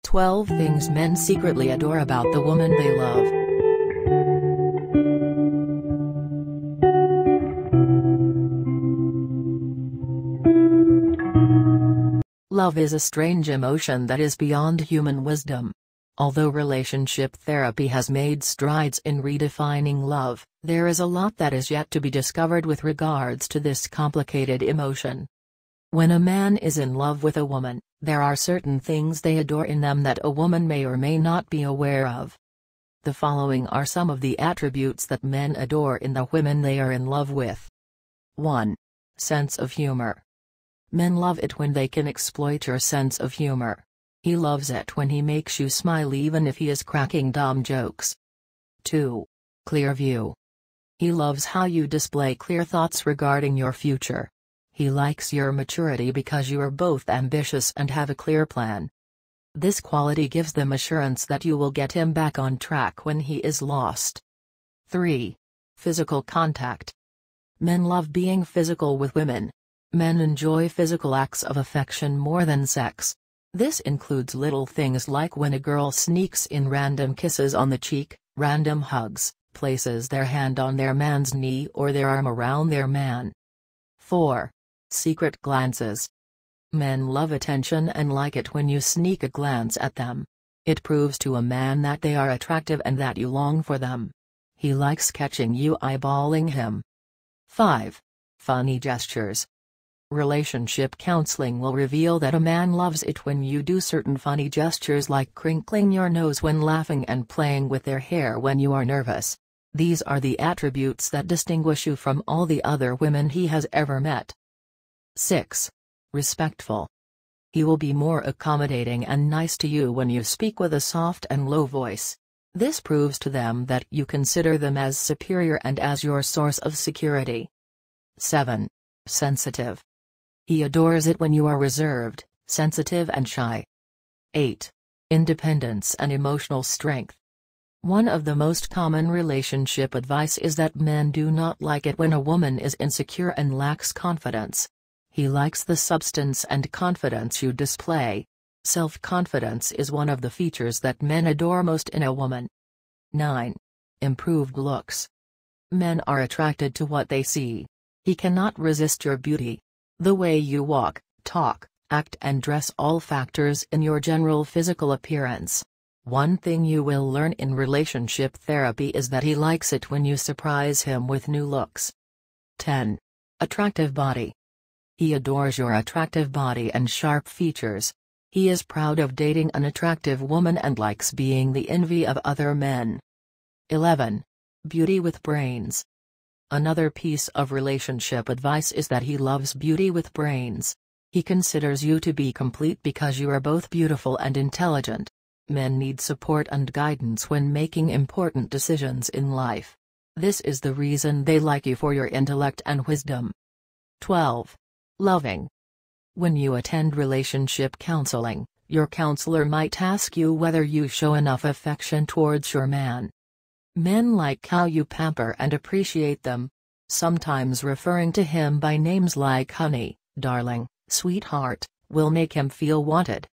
12 Things Men Secretly Adore About the Woman They Love. Love is a strange emotion that is beyond human wisdom. Although relationship therapy has made strides in redefining love, there is a lot that is yet to be discovered with regards to this complicated emotion. When a man is in love with a woman, there are certain things they adore in them that a woman may or may not be aware of. The following are some of the attributes that men adore in the women they are in love with. 1. Sense of humor. Men love it when they can exploit your sense of humor. He loves it when he makes you smile even if he is cracking dumb jokes. 2. Clear view. He loves how you display clear thoughts regarding your future. He likes your maturity because you are both ambitious and have a clear plan. This quality gives them assurance that you will get him back on track when he is lost. 3. Physical contact. Men love being physical with women. Men enjoy physical acts of affection more than sex. This includes little things like when a girl sneaks in random kisses on the cheek, random hugs, places their hand on their man's knee or their arm around their man. 4. Secret glances. Men love attention and like it when you sneak a glance at them. It proves to a man that they are attractive and that you long for them. He likes catching you eyeballing him. 5. Funny gestures. Relationship counseling will reveal that a man loves it when you do certain funny gestures like crinkling your nose when laughing and playing with their hair when you are nervous. These are the attributes that distinguish you from all the other women he has ever met. 6. Respectful. He will be more accommodating and nice to you when you speak with a soft and low voice. This proves to them that you consider them as superior and as your source of security. 7. Sensitive. He adores it when you are reserved, sensitive and shy. 8. Independence and emotional strength. One of the most common relationship advice is that men do not like it when a woman is insecure and lacks confidence. He likes the substance and confidence you display. Self-confidence is one of the features that men adore most in a woman. 9. Improved looks. Men are attracted to what they see. He cannot resist your beauty. The way you walk, talk, act and dress all factors in your general physical appearance. One thing you will learn in relationship therapy is that he likes it when you surprise him with new looks. 10. Attractive body. He adores your attractive body and sharp features. He is proud of dating an attractive woman and likes being the envy of other men. 11. Beauty with brains. Another piece of relationship advice is that he loves beauty with brains. He considers you to be complete because you are both beautiful and intelligent. Men need support and guidance when making important decisions in life. This is the reason they like you, for your intellect and wisdom. 12. Loving. When you attend relationship counseling, your counselor might ask you whether you show enough affection towards your man. Men like how you pamper and appreciate them. Sometimes referring to him by names like honey, darling, sweetheart, will make him feel wanted.